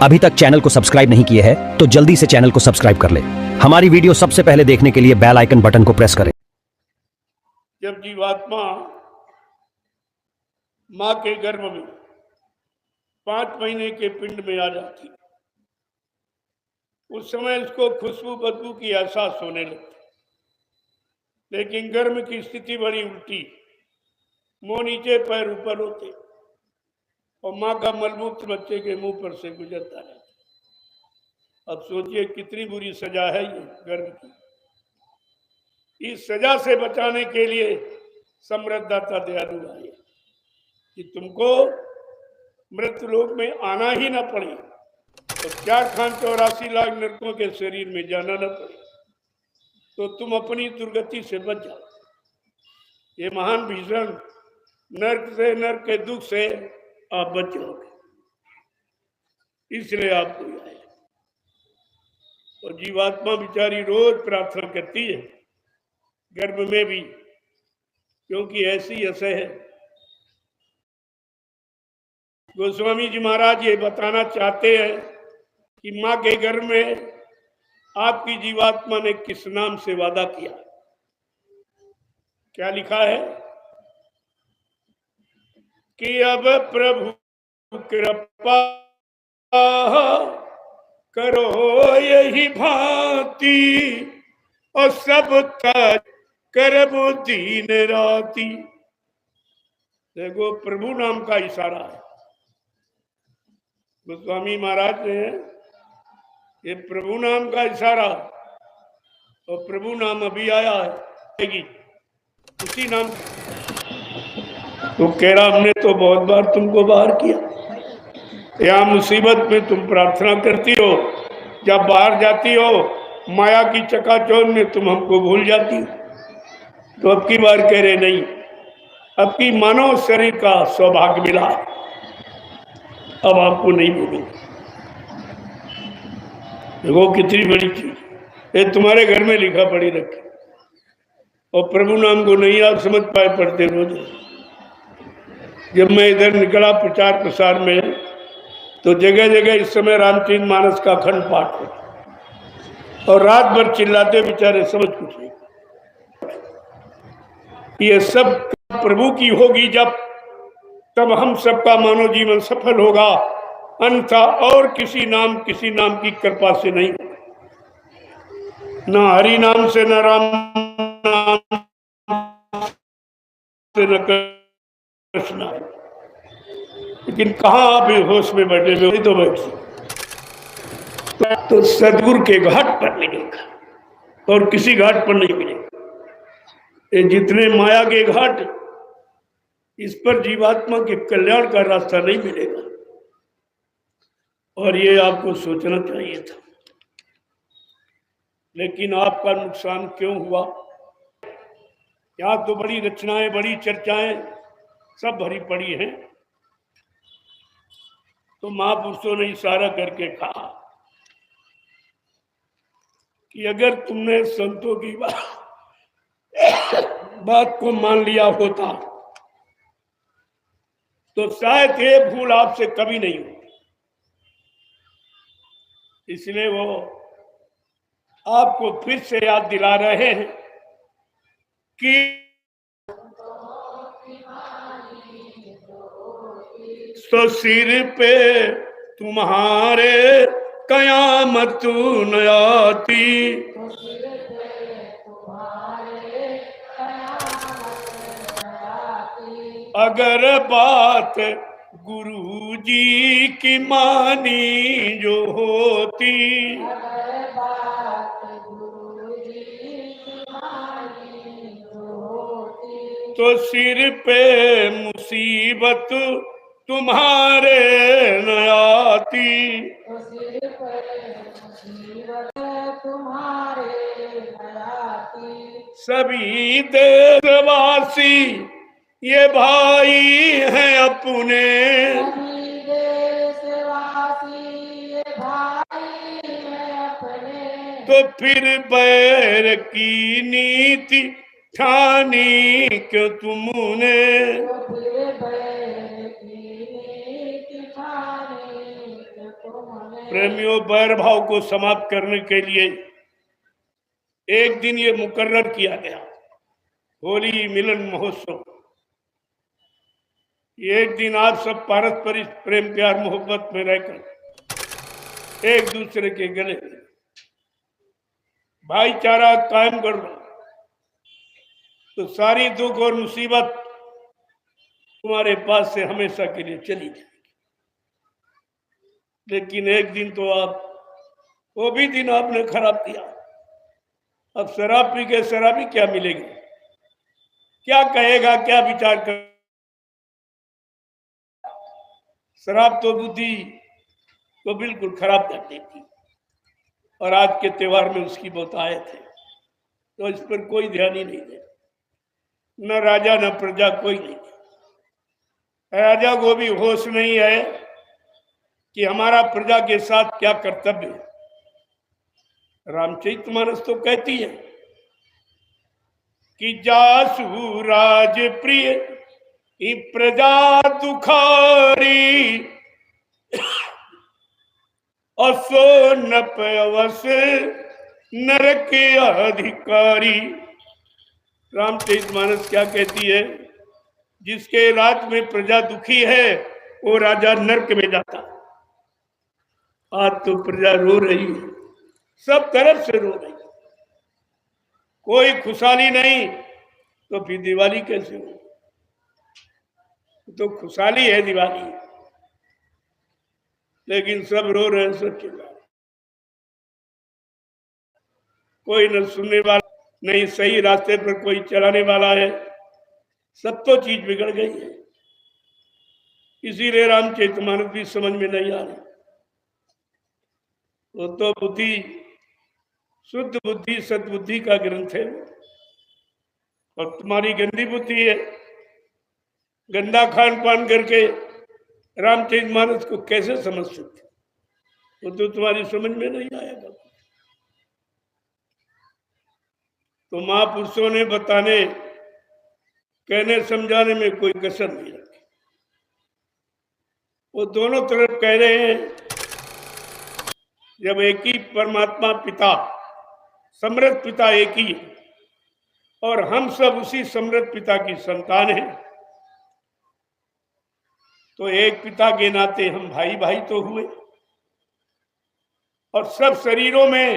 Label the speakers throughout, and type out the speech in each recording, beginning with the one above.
Speaker 1: अभी तक चैनल को सब्सक्राइब नहीं किए हैं तो जल्दी से चैनल को सब्सक्राइब कर ले। हमारी वीडियो सबसे पहले देखने के लिए बेल आइकन बटन को प्रेस करें।
Speaker 2: जब जीवात्मा मां के गर्भ में 5 महीने के पिंड में आ जाती, उस समय उसको खुशबू बदबू की एहसास होने लगती। लेकिन गर्भ की स्थिति बड़ी उल्टी, मुंह नीचे पैर ऊपर होते और मां का मलमूत्र बच्चे के मुंह पर से गुजरता रहता। अब सोचिए कितनी बुरी सजा है ये गर्भ की। इस सजा से बचाने के लिए समृद्धदाता दयालु आए कि तुमको मृत्यु लोक में आना ही ना पड़े और 484 लाख नरकों के शरीर में जाना न पड़े, तो तुम अपनी दुर्गति से बच जाओ। ये महान भीषण नरक से, नरक के दुख से आप बच जाओगे, इसलिए आपको आए। और जीवात्मा बेचारी रोज प्रार्थना करती है गर्भ में भी, क्योंकि ऐसी असह है। गोस्वामी जी महाराज ये बताना चाहते हैं कि मां के गर्भ में आपकी जीवात्मा ने किस नाम से वादा किया। क्या लिखा है कि अब प्रभु कृपा करो यही भांति और सब तक करबो दीन राती। देखो प्रभु नाम का इशारा है। गोस्वामी महाराज ने ये प्रभु नाम का इशारा, और प्रभु नाम अभी आया है उसी नाम। तो कह रहा हमने तो बहुत बार तुमको बाहर किया, यहाँ मुसीबत में तुम प्रार्थना करती हो, जब बाहर जाती हो माया की चकाचौंध में तुम हमको भूल जाती हो। तो अब की बार कह रहे नहीं, अब की मानव शरीर का सौभाग्य मिला, अब आपको नहीं भूलूंगा। देखो कितनी बड़ी चीज, ये तुम्हारे घर में लिखा पड़ी रखे, और प्रभु नाम को नहीं आप समझ पाए पढ़ते रोज। जब मैं इधर निकला प्रचार प्रसार में, तो जगह जगह इस समय रामचरित मानस का खंड पाठ हो, और रात भर चिल्लाते बेचारे समझ कुछ नहीं। ये सब प्रभु की होगी जब, तब हम सबका मानव जीवन सफल होगा, अन्यथा और किसी नाम की कृपा से नहीं। न हरि नाम से, न राम नाम से, न कृष्ण। लेकिन कहाँ आप होश में बैठे हुए तो बैठे, तो सदगुरु के घाट पर मिलेगा और किसी घाट पर नहीं मिलेगा। ये जितने माया के घाट, इस पर जीवात्मा के कल्याण का रास्ता नहीं मिलेगा, और ये आपको सोचना चाहिए था। लेकिन आपका नुकसान क्यों हुआ? यहाँ तो बड़ी रचनाएं, बड़ी चर्चाएं सब भरी पड़ी हैं। तो महापुरुषों ने इशारा करके कहा कि अगर तुमने संतों की बात को मान लिया होता तो शायद ये भूल आपसे कभी नहीं होती। इसलिए वो आपको फिर से याद दिला रहे हैं कि तो सिर पे तुम्हारे कयामत न आती, अगर बात गुरु जी की मानी जो होती, तो सिर पे मुसीबत तुम्हारे न आती। सभी देशवासी ये भाई हैं अपने, तो फिर बैर की नीति ठानी क्यों तुमने, प्रेमियों, बैर भाव को समाप्त करने के लिए एक दिन ये मुकर्रर किया गया, होली मिलन महोत्सव। एक दिन आप सब पारस्परिक प्रेम प्यार मोहब्बत में रहकर एक दूसरे के गले भाईचारा कायम कर लो, तो सारी दुख और मुसीबत तुम्हारे पास से हमेशा के लिए चली जाएगी। लेकिन एक दिन तो आप, वो भी दिन आपने खराब किया। अब शराब पी के शराबी क्या मिलेगी, क्या कहेगा, क्या विचार कर। शराब तो बुद्धि को बिल्कुल खराब कर देती, और आज के त्योहार में उसकी बहुत आयत है, तो इस पर कोई ध्यान ही नहीं दे, न राजा न प्रजा, कोई नहीं। राजा को भी होश नहीं है कि हमारा प्रजा के साथ क्या कर्तव्य है। रामचरितमानस तो कहती है कि जासु राज प्रिय ई प्रजा दुखारी, असो नप अवस नरक अधिकारी। रामचरितमानस क्या कहती है, जिसके राज में प्रजा दुखी है वो राजा नरक में जाता। आज तो प्रजा रो रही है, सब तरफ से रो रही है, कोई खुशहाली नहीं, तो फिर दिवाली कैसे हो? तो खुशहाली है दिवाली, लेकिन सब रो रहे हैं, सब चिल्ला रहे, कोई न सुनने वाला नहीं, सही रास्ते पर कोई चलाने वाला है, सब तो चीज बिगड़ गई है। इसीलिए रामचरितमानस भी समझ में नहीं आ रही। वो तो बुद्धि, शुद्ध बुद्धि, सद्बुद्धि का ग्रंथ है, और तुम्हारी गंदी बुद्धि है। गंदा खान पान करके रामचरितमानस को कैसे समझ सकते, वो तो तुम्हारी समझ में नहीं आएगा। तो महापुरुषों ने बताने, कहने, समझाने में कोई कसर नहीं रखी। वो दोनों तरफ कह रहे हैं, जब एक ही परमात्मा पिता, समृद्ध पिता एक ही है, और हम सब उसी समृद्ध पिता की संतान हैं, तो एक पिता के नाते हम भाई भाई तो हुए, और सब शरीरों में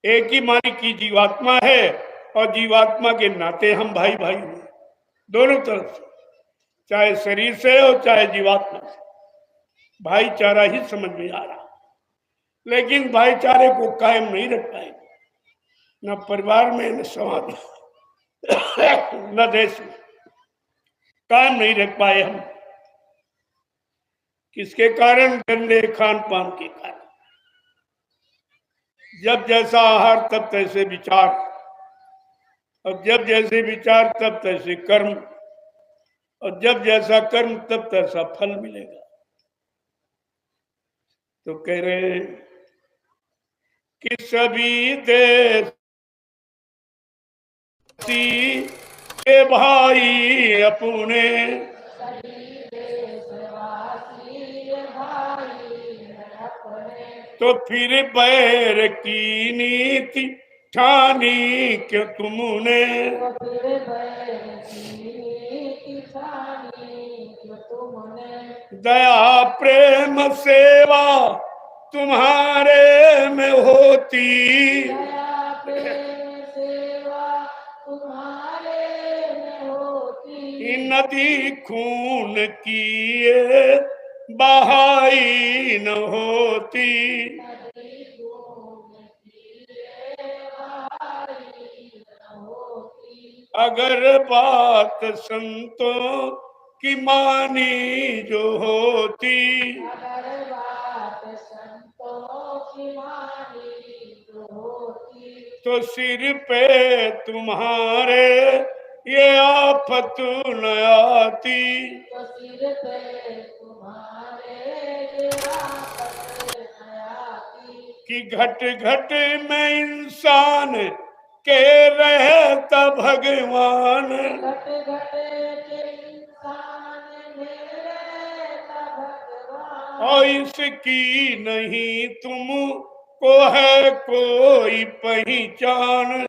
Speaker 2: एक ही मालिक की जीवात्मा है, और जीवात्मा के नाते हम भाई भाई हुए, दोनों तरफ से, चाहे शरीर से हो चाहे जीवात्मा से, भाईचारा ही समझ में आ रहा। लेकिन भाईचारे को कायम नहीं रख पाएंगे, न परिवार में, न समाज में, न देश में कायम नहीं रख पाए हम। किसके कारण? गंदे खान पान के कारण। जब जैसा आहार तब तैसे विचार, और जब जैसे विचार तब तैसे कर्म, और जब जैसा कर्म तब तैसा फल मिलेगा। तो कह रहे हैं कि सभी देश के भाई अपने, तो फिर बैर की नीति ठानी क्यों तुमने, दया प्रेम सेवा तुम्हारे में होती, नदी खून की ये बहाई न होती, अगर बात संतों की मानी जो होती, तो सिर पे तुम्हारे ये आफत न आती, कि घट घट में इंसान के रहता भगवान, और इसकी नहीं तुमको है कोई पहचान।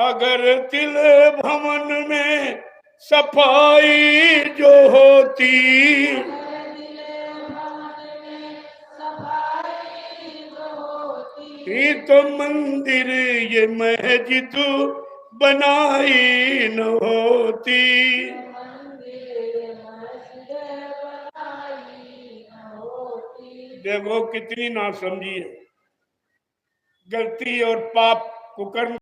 Speaker 2: अगर दिल भवन में सफाई जो होती, ये तो मंदिर ये मस्जिद बनाई न होती। देखो कितनी नासमझी है, गलती और पाप कुकर्म